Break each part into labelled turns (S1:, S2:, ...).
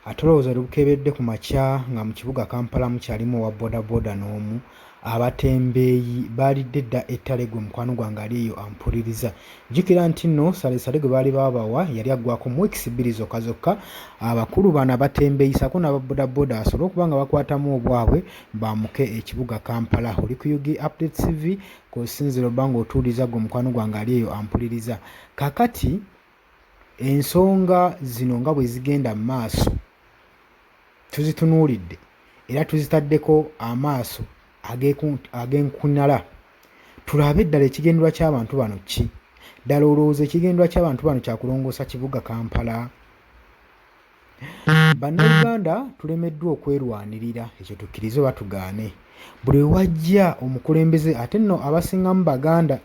S1: atolowooza lukebedde ku makya nga mu kibuga Kampala mukyalimu owa bodaboda n'omu. Abatembeeyi baalidde dda ettale gwe mukwano gwange ali eyo ampuliriza. Jjukira nti nno salesale gwe baali babawa yali aggwako mu wiikisi 2 zokka zokka. Abakulu bano abatembeeyi ssaako n'ababodaboda asobole okuba nga bakwatamu obwabwe baamuke ekibuga Kampala. Oli ku UG Update TV kw'osinzira obba ng'otuuliza gwe mukwano gwange ali eyo ampuliriza. Kaakati ensonga zino nga bwe zigenda mu maaso tuzitunuulidde era tuzitaddeko amaaso ag'enkunnala. Tulabe eddala ekigendwa ky'abantu bano ki? Ddala olowooza ekigendwa ky'abantu bano kyakulongoosa kibuga Kampala? Bannayuganda tulemeddwa okwerwanirira, ekyo tukkirize oba tugaane. Buli wajja omukulembeze ate nno abasingamu Baganda.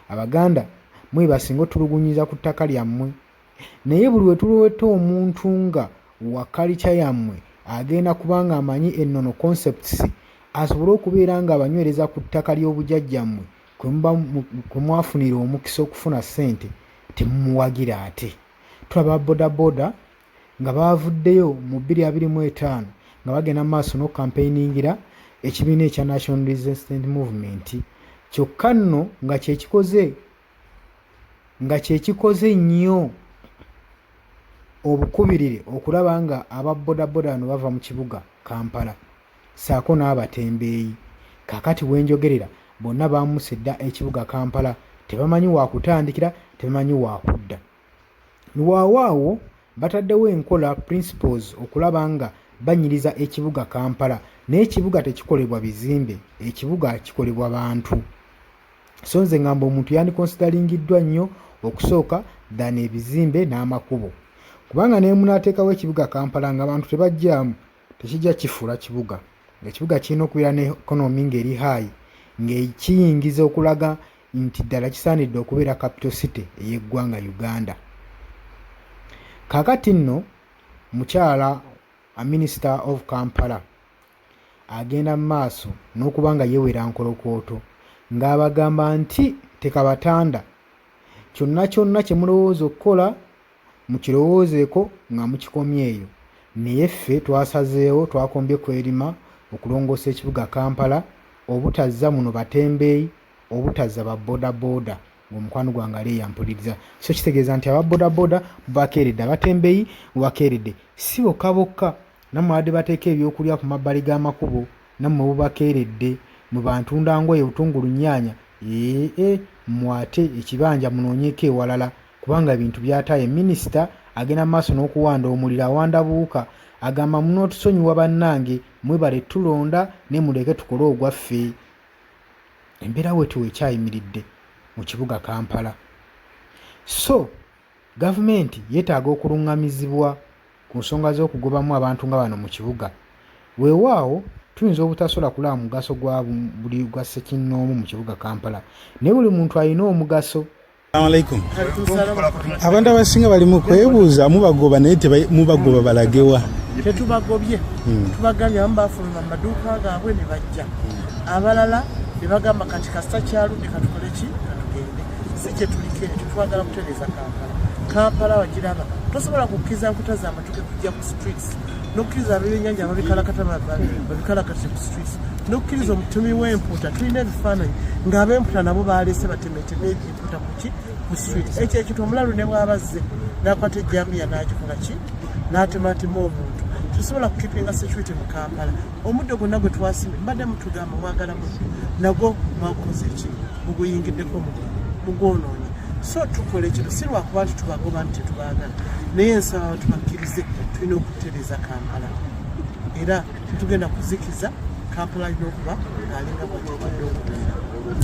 S1: Abaganda mwe basinga otulugunyiza ku ttaka lyammwe. Naye buli we tuleeta omuntu nga wa kalica yammwe agenda kubanga amanyi ennono concepts asobole okubeera nga abanywereza ku ttaka ly'obujjajjammwe kwe mwafunira omukisa okufuna ssente temumuwagira ate. Tulaba bodaboda nga baavuddeyo mu 2025 nga bagenda maaso n'okampeyingira ekibiina ekya National Resistance Movement. Kyokka nno nga kyekikoze nnyo obukubirire okulaba nga ababodaboda bano bava mu kibuga Kampala saako n'abatembeeyi. Kaakati wenjogerera bonna baamuse dda ekibuga Kampala, tebamanyi wakutandikira, tebamanyi wakudda. Niwaawaawo bataddewo enkola principles okulaba nga banyiriza ekibuga Kampala, naye ekibuga tekikolebwa bizimbe, ekibuga kikolebwa bantu. So nze ngamba omuntu yandikonsideringiddwa nnyo okusooka ddana ebizimbe n'amakubo, kubanga naye munaateekawo ekibuga Kampala nga abantu tebajjaamu, tekijja kifuula kibuga. Ekibuga kirina okubeera ne economy ng'eri high, ng'ekiyingiza okulaga nti ddala kisaanidde okubeera capital city ey'eggwanga Uganda. Kaakati nno mukyala Minister of Kampala agenda mu maaso n'okuba nga yeewera nkolokooto ng'abagamba nti tekabatanda, kyonna kyonna kye mulowooza okukola mukirowoozeeko nga mukikomyeeyo. Naye ffe twasazeewo, twakombye kwerima okulongoosa ekibuga Kampala, obutazza muno batembeeyi, obutazza babodaboda. Omukwano gwange ali yampuliriza. So kitegeeza nti ababodaboda bakeeredde, abatembeeyi bakeeredde. Si bokka bokka, nammwe badde bateeka ebyokulya ku mabbali g'amakubo, nammwe bubakeeredde. Mu bantunda ngoye, butungulu, nnyaanya, mwate ekibanja munoonyeeko ewalala, kubanga ebintu byataaye. Minisita agenda maaso n'okuwanda omuliro, awanda buuka, agamba munootusonyiwa bannange, mwebale tulonda ne muleke tukole ogwaffe. Embeera wetu wekyayimiridde mu kibuga Kampala. So gavumenti yeetaaga okulungamizibwa ku nsonga z'okugobamu abantu nga bano mu kibuga. Weewaawo tuyinza obutasobola kulaba mugaso gwa buli gwa ssekinnoomu mu kibuga Kampala, naye buli muntu alina omugaso.
S2: Assalamualaikum. Abantu abasinga bali mu kwebuuza mubagoba naye mubagoba balagewa.
S3: Tetubagobye tubaganya mbafuluma amaduuka gaabwe ne bajja, abalala ne bagamba kati kasita kyaludde katukole ki katugende. Si kye tuliko tetwagala kutereza Kampala wagiraba tosobola kukkiriza nkutaza amatuke kujja ku streets, nokkiriza abeebyennyanja babikalakatire ku streets, nokkiriza omutumi w'empuuta. Tulina ebifaananyi ng'ab'empuuta nabo baalese batemeteme empuuta ku street. Ekyo ekintu omulalu ne bwabazze n'akwata ejjambiya n'agikola ki n'atemaatema omuntu. Tusobola kukipinga security mu Kampala. Omuddo gwonna gwe twasimba mbadde mutugamba mwagala muddo nagwo mwakoze ki muguyingiddeko mugwonoonye. So tukole ekyo si lwakuba nti tubagoba nti tetubaagala, naye nsaba tubakkirize tulina okutereza Kampala era tetugenda kuzikiza Kampala alina okuba ng'alinga bwateekedde okubeera.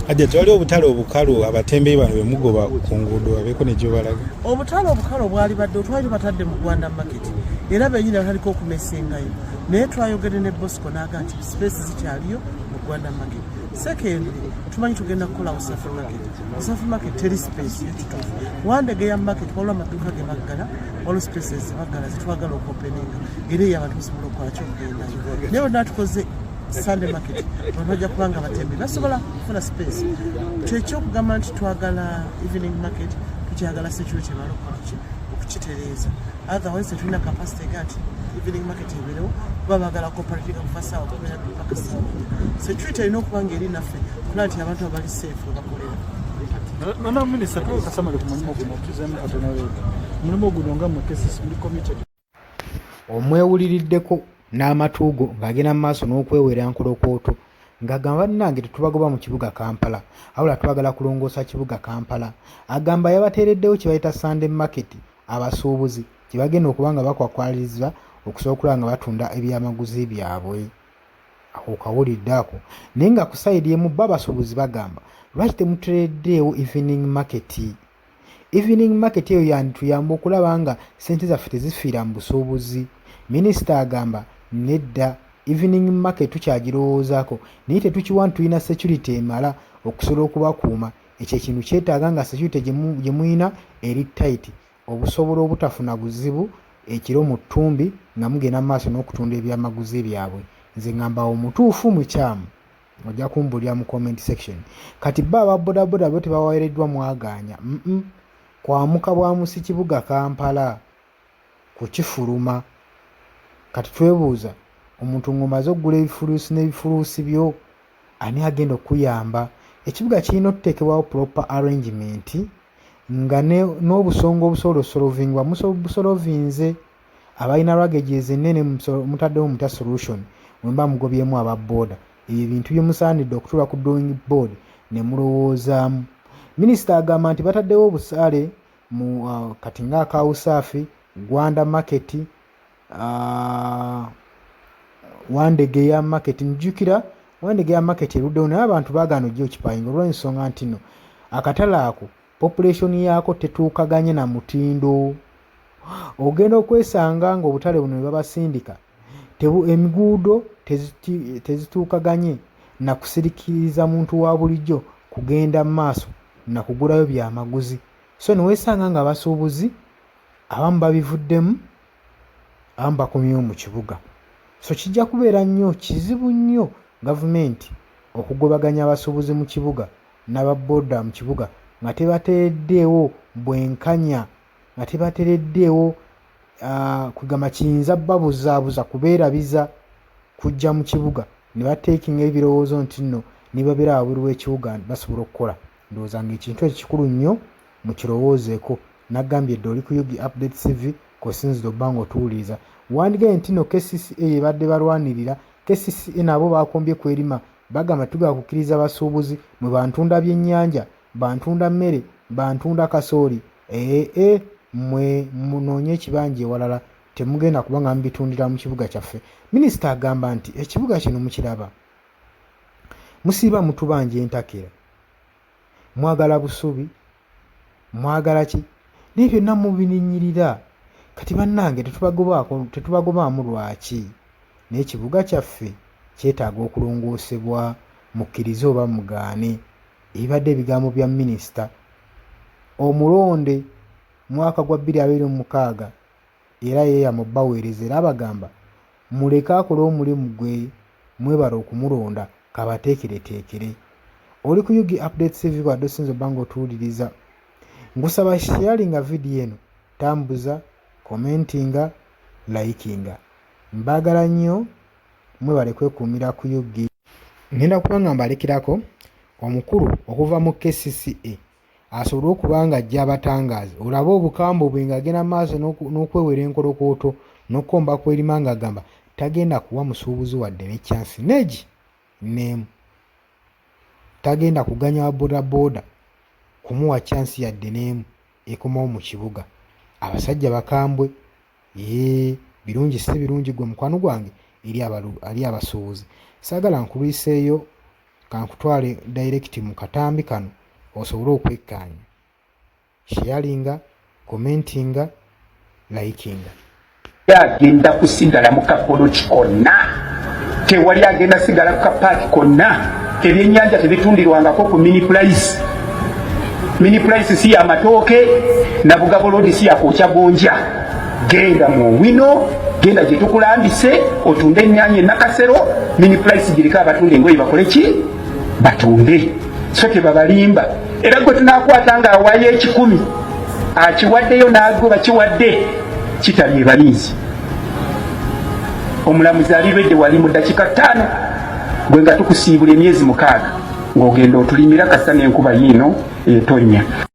S2: Ajja twali obutale obukalu abatembeeyi bano bwe mugoba ku nguudo babeeko ne gye balaga.
S3: Obutale obukalu obwali badde twali batadde mu Rwanda Market era bennyini bataliko okumesingayo, naye twayogere ne Bosco n'aga nti space zikyaliyo mu Rwanda Market. Secondly, tumanyi tugenda kukola Usafi Market. Usafi Market teri space yekituufu. Wandegeya market waliwo amaduuka ge baggala, waliwo spaces baggala zitwagala okuopeninga era eyo abantu basobola okukola kyokugendayo. Naye bonna tukoze Sunday Market bajja kubanga batembeeyi basobola kufuna space. Kyekyokugamba nti twagala evening market, tukyagala security balokola ki kukitereeza otherwise tulina capacity gati evening market eberewo kuba bagala cooperative kufasa okubera mpaka sawa security ino kubanga eri naffe kuna nti abantu abali safe bakolera
S4: na minister ko kasama le kumanyuma guno kizemu atonalero mulimo guno nga mu cases muri committee
S1: omwewuliriddeko n'amatuugo ng'agenda mu maaso n'okwewera nkolokooto ng'agamba nange tetubagoba mu kibuga Kampala awula tubagala kulongoosa kibuga Kampala agamba yabateereddewo kye bayita Sunday market abasuubuzi kye bagenda okuba nga bakwakwaliza okusobola nga batunda ebyamaguzi byabwe ako kawulidde ako naye nga ku sayidi emu bo abasuubuzi bagamba lwaki temuteereddeewo evening market eyo yandituyamba okulaba nga ssente zaffe tezifiira mu busuubuzi. Minisita agamba nedda evening market tukyagirowoozaako naye tetukiwa tulina security emala okusobola okubakuuma ekyo ekintu kyetaaga nga security gye muyina eri tight obusobola obutafuna buzibu ekiro mu ttumbi nga mugenda maaso n'okutunda ebyamaguzi byabwe. Nze ngamba omutuufu mukyamu ojja kumbulira mu comment section. Kati bba ababodaboda bo tebawaweereddwa mwaganya kwamuka bwamusi kibuga Kampala kukifuluma. Kati twebuuza omuntu ng'omaze okugula ebifuluusi n'ebifuluusi byo ani agenda okuyamba? Ekibuga kirina okuteekebwawo proper arrangement nga n'obusonga obusobola osolovingwa busolovinze abalina lwagejeezi ennene mutaddewo muta solution mwemba mugobyemu ababooda ebyo ebintu bye musaanidde okutuula ku drawing board ne mulowoozaamu. Minisita agamba nti bataddewo obusaale mu kati nga Kawusaafi, Gwanda market, Wandegeya market. Njukira Wandegeya market eruddewo naye abantu baagaana ojja okipayinga olw'ensonga nti no akatale ako population yaako tetuukaganye na mutindo. Ogenda okwesanga ng'obutale buno bwe babasindika emiguudo tezituukaganye na kusirikiriza muntu wa bulijjo kugenda mu maaso na kugulayo byamaguzi. So neweesanga nga abasuubuzi abamu babivuddemu abamu bakomyewo mu kibuga. So kijja kubeera nnyo kizibu nnyo gavumenti okugobaganya abasuubuzi mu kibuga n'ababooda mu kibuga nga tebatereddeewo bwenkanya nga tebatereddeewo kugamba kiyinza babuzaabuza kubeerabiza kujja mu kibuga ne bateekinga ebirowoozo nti nno ne babeera wabweru w'ekibuga basobola okukola. Ndowooza ng'ekintu ekyo kikulu nnyo mukirowoozeeko. Naggambye edda oli ku Yugi Update TV kosinzidde obba ng'otuwuliriza. Wandigaye nti nno KCCA ebadde balwanirira KCCA nabo bakombye kwerima bagamba tugala kukkiriza abasuubuzi mwe bantunda byennyanja bantunda mmere bantunda kasooli mwe munoonye ekibanja ewalala temugenda kuba nga mubitundira mu kibuga kyaffe. Minisita agamba nti ekibuga kino mukiraba musiiba mutubanja entakera mwagala busubi mwagala ki naye byonna mubininnyirira. Kati bannange tetubagobaamu lwaki? Naye ekibuga kyaffe kyetaaga okulongoosebwa mukkirize oba mugaane. Ebibadde ebigambo bya minisita omulonde mwaka gwa 2026 era yeeyama baweereza era abagamba muleke akole omulimu gwe mwebala okumulonda kabateekereteekere. Oli ku Yugi Update TV bwadde osinza obba ng'otuwuliriza ngusaba sharinga vidiyo eno tambuza commentinga likinga. Mbaagala nnyo mwebale kwekuumira ku Yugi. Ngenda kuba nga mbalekirako omukulu okuva mu KCCA asobole okuba nga ajja abatangaaze olabe obukambwe bwe ng'agenda maaso n'okwewera enkolokooto n'okkomba kwerima ng'agamba tagenda kuwa musuubuzi wadde ne chance neegi neemu. Tagenda kuganya wa bodaboda kumuwa chance yadde neemu ekomawo mu kibuga. Abasajja bakambwe birungi si birungi gwe mukwano gwange eri abasuubuzi. Saagala nkulwiseeyo kankutwale direct mu katambi kano osobole okwekkaanya. Sharinga, commentinga, likinga.
S5: Agenda kusigala mu kapoloti konna tewali agenda sigala ku kapaaki konna. Ebyennyanja tebitundirwangako ku mini price. Mini price si amatooke na Bugabo Road si akookya gonja. Genda mu wino genda gye tukulambise otunde ennyaanya Nakasero mini price girika abatunda engoye bakole ki batunde. So tebabalimba era gwe tunaakwata nga awaayo 10 akiwaddeyo n'agoba kiwadde kitabye balinzi. Omulamuzi alibedde wali mu dakika 5 gwe nga tukusiibula emyezi 6 ng'ogenda otulimira kasa n'enkuba yiino etonnya.